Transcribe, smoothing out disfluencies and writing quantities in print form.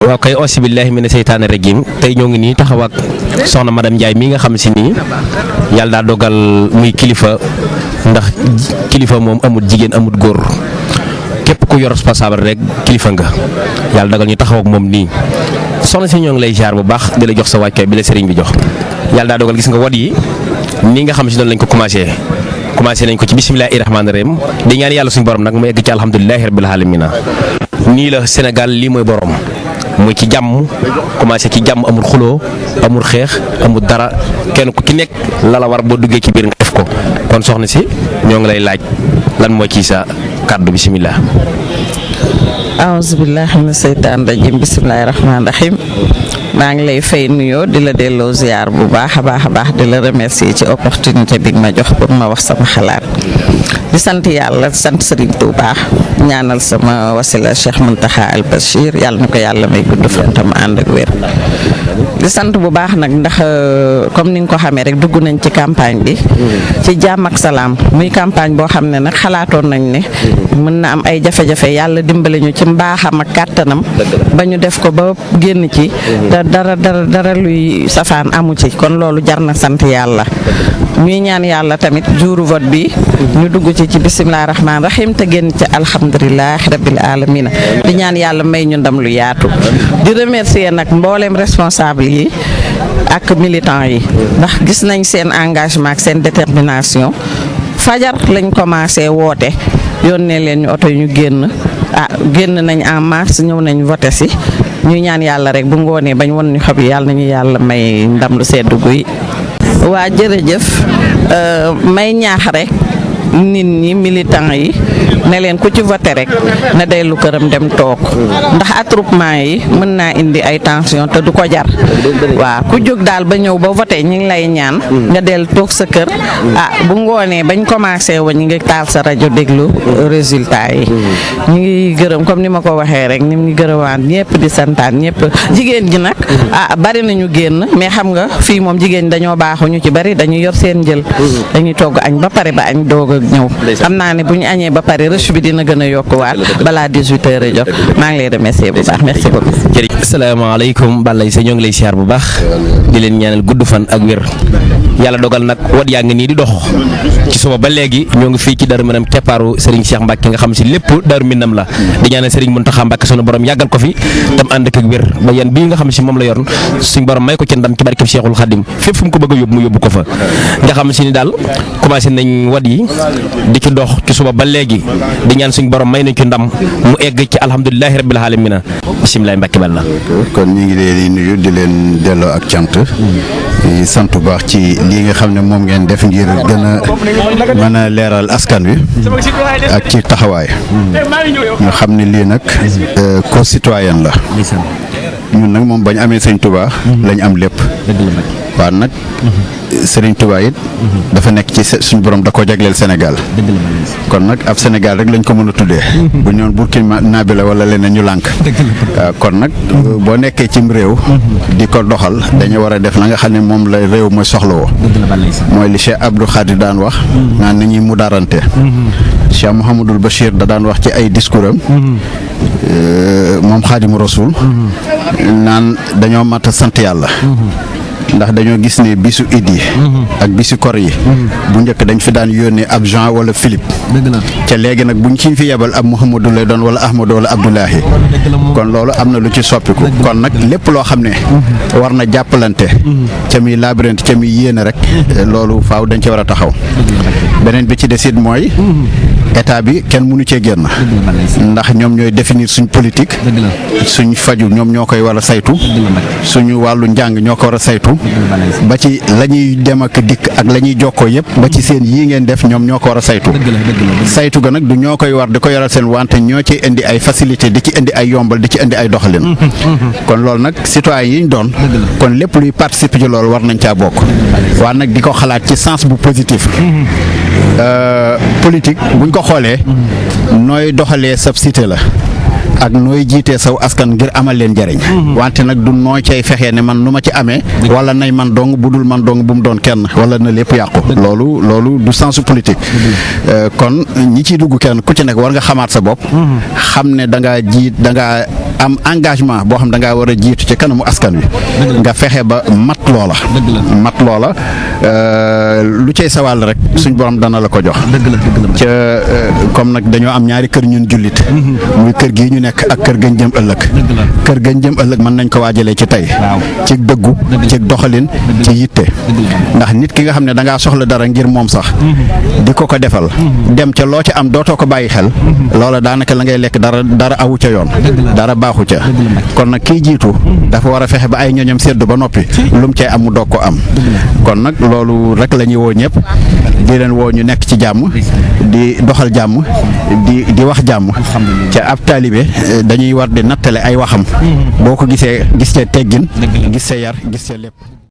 waaw kay auzu billaahi mina seytaane rajiim tey ñoo ngi nii taxaw ak soxna madame Ndiaye mi nga xam si nii yàlla daa dogal muy kilifa ndax kilifa moom amul jigéen amul góor képp ku yor responsable rek kilifa nga yàlla dogal ñu taxaw ak moom nii soxna si ñoo ngi lay jaar bu baax di la jox sa wàccuwaay bi la sëriñ bi jox yàlla daa dogal gis nga wat yi nii nga xam si noonu lañ ko commencé nañ ko ci bismillaahi rahmaani rahiim di ñaan yàlla suñu borom nag mu egg ci alhamdulillaahi rabbil aalamiina nii la Sénégal lii mooy borom muy ci jàmm commencé ci jàmm amul xuloo amul xeex amul dara kenn ku ci nekk la la war boo duggee ci biir nga def ko kon soxna si ñoo ngi lay laaj lan moo ci sa kàddu bisimilah. aouzu billahi mina seytaan rajim bisimilahi rahmaani rahim maa ngi lay fay nuyoo di la delloo ziar bu baax a baax di la remercier ci opportunité bi ma jox pour ma wax sama xalaat di sant yàlla sant Serigne Touba ñaanal sama wasila Cheikh Mountakha Al Bachir yàlla na ko yàlla may gudd fan tam ànd ak wér di sant bu baax nag ndax comme ni nga ko xamee rek dugg nañ ci campagne bi ci jàmm ak salaam muy campagne boo xam ne nag xalaatoon nañ ne mën na am ay jafe-jafe yàlla dimbale ñu ci mbaaxam ak kàttanam ba ñu def ko ba génn ci te dara luy safaan amu ci kon loolu jar na sant yàlla ñuy ñaan yàlla tamit jouru vote bi ñu dugg ci bisimilah rahmaani rahim te génn ci alhamdulilah rabil alamina di ñaan yàlla may ñu ndam lu yaatu di remercier nag mbooleem responsable yi ak militant yi ndax gis nañ seen engagement ak seen détermination fajar lañ commencé woote yónnee leen ñu oto ñu génn génn nañ en mars ñëw nañ voté si ñu ñaan yàlla rek bu ngoonee bañ won ñu xob yi yàlla nañu yàlla may ndam lu sedd guy. waa jërëjëf may ñaax rek nit ñi militant yi ne leen ku ci voté rek na dellu këram dem toog ndax attroupement yi mën naa indi ay tension te du ko jar waaw ku jóg daal ba ñëw ba voté ñi ngi lay ñaan nga dellu toog sa kër bu ngoonee bañ commencé wa ñi ngi taal sa rajo déglu résultat yi ñu ngi gërëm comme ni ma ko waxee rek ni ngi gërëwaan ñëpp di santaan ñëpp jigéen ji nag bari nañu génn mais xam nga fii moom jigéen dañoo baaxu ñu ci bari dañuy yor seen njël dañuy togg añ ba pare ba añ doog a ñëw xam naa ne bu ñu añee ba pare rëcc bi dina gën a yokkuwaat balaa 18h a jot maa ngi lay remercier bu baax merci beaucoup. jërëjëf asalaamaaleykum Balaye sa ñoo ngi lay siyaar bu baax di leen ñaanal gudd fan ak wér yàlla dogal nag wat yaa ngi nii di dox ci suba ba léegi ñoo ngi fii ci Darou Minam keppaaru Serigne Cheikh Mbacke nga xam si lépp Darou Minam la di ñaanal Serigne Mountakha Mbacke sunu borom yàggal ko fi tam ànd ak wér ba yan bii nga xam si moom la yor suñ borom may ko ci ndam ci barkeb Cheikhul Khadim fépp fu mu ko bëgg a yóbbu mu yóbbu ko fa nga xam si ni daal commencé nañ wat yi di ci dox ci suba ba léegi di ñaan suñ borom may nañ ci ndam mu egg ci alhamdulilahi rabbil alamina bisimilah Mbacke Balla. kon ñu ngi leen di nuyu di leen delloo ak cant di sant bu baax ci lii nga xam ne moom ngeen def ngir gën a mën a leeral askan wi ak ci taxawaay ñu xam ne lii nag co-citoyen la ñun nag moom bañ amee Sëñ Touba lañ am lépp waaw nag Serigne Touba it dafa nekk ci suñu borom da ko jagleel Sénégal kon nag ab Sénégal rek lañ ko mën a tuddee bu ñoon Burkina bi la wala leneen ñu lànk waaw kon nag boo nekkee cim réew di ko doxal dañu war a def la nga xam ne moom la réew mooy soxlawoo mooy li Cheikh Abdou Khadir daan wax naan nañuy mu darante Cheikh Mouhamadul Bachir da daan wax ci ay discours am moom Xaadimu Rasuul naan dañoo mat a sant yàlla ndax dañoo gis ne bisu Iid yi ak bisu kor yi bu njëkk dañ fi daan yónnee ab Jean wala Philippe ca léegi nag buñ ci fi yebal ab Mouhamadou lay doon wala Ahmadou wala Abdoulahi kon loolu am na lu ci soppiku kon nag lépp loo xam ne war na jàppalante ca muy labyrinthe ca muy yéene rek loolu faaw dañ ci war a taxaw beneen bi ci desit mooy état bi kenn mënu cee génn ndax ñoom ñooy définir suñ politique suñ faju ñoom ñoo koy war a saytu suñu wàllu njàng ñoo ko war a saytu ba ci la ñuy dem ak dikk ak la ñuy jokkoo yëpp ba ci seen yii ngeen def ñoom ñoo ko war a saytu saytu ga nag du ñoo koy war di ko yoral seen wante ñoo ci indi ay facilité di ci indi ay yombal di ci indi ay doxalin kon loolu nag citoyen yi ñu doon kon lépp luy participer ci loolu war nañ caa bokk waa nag di ko xalaat ci sens bu positif politique buñ ko xoolee nooy doxalee sab cité la ak nooy jiitee saw askan ngir amal leen njariñ wante nag du nooy cay fexee ne man nu ma ci amee wala nay man dong bu dul man dong bu mu doon kenn wala na lépp yàqu loolu du sensu politique kon ñi ciy dugg kenn ku ci nekk war nga xamaat sa bopp xam ne da ngaa jiit da ngaa am engagement boo xam da ngaa war a jiitu ci kanamu askan wi nga fexe ba mat loola lu cay sawal rek suñ borom dana la ko jox ca comme nag dañoo am ñaari kër ñun jullit muy kër gii ñu nekk ak kër gañ jëm ëllëg mën nañ ko waajalee ci tey ci dëggu ci doxalin ci yitte ndax nit ki nga xam ne da ngaa soxla dara ngir moom sax di ko defal dem ca loo ca am dootoo ko bàyyi xel loola daanaka la ngay lekk dara awu ca yoon dara baaxu ca kon nag kii jiitu dafa war a fexe ba ay ñoñam seddu ba noppi lu mu cay am mu doog ko am kon nag loolu rek la ñuy woo ñëpp di leen woo ñu nekk ci jàmm di doxal jàmm di wax jàmm ca ab taalibe dañuy war di nattale ay waxam boo ko gisee gis ca teggin gis sa yar gis ca lépp